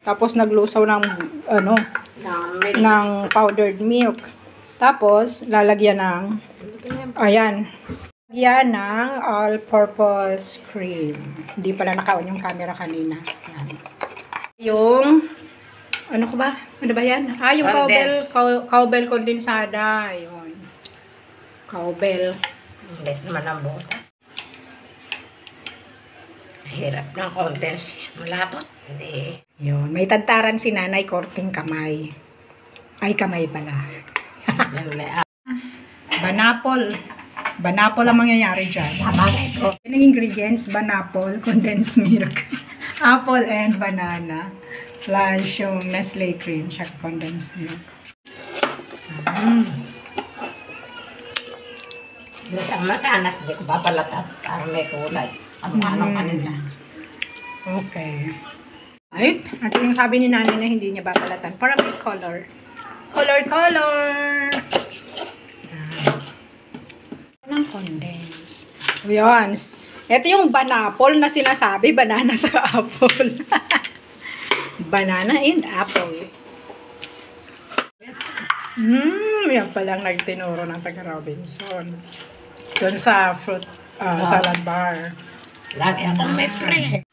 Tapos naglusaw ng ng powdered milk. Tapos lalagyan ng ayan. Lagyan ng all-purpose cream. Hindi pala naka-on yung camera kanina. Ayan. Yung ano ko ba? Ano ba yan? Yung cowbell kondensada. Yun. Cowbell. Hindi naman ang butas. Hirap ng condense. Malapot. Hindi. Yun. May tantaran si nanay, korting kamay. Ay, kamay pala. Banapol. Banapol ang mangyayari dyan. Yung ingredients, banapol, condensed milk, apple and banana, plus yung Nestle cream, siya condensed milk. Yung sa masanas, hindi ko papalatan para may kulay. Ano kanila. Okay. Right? At yung sabi ni nanay na hindi niya papalatan para may color. Color! Ng condense. Yun. Ito yung banapol na sinasabi. Banana sa apple. Banana and apple. Yan palang nagtinuro ng taga Robinson. Doon sa fruit salad bar. Lagi akong may pre.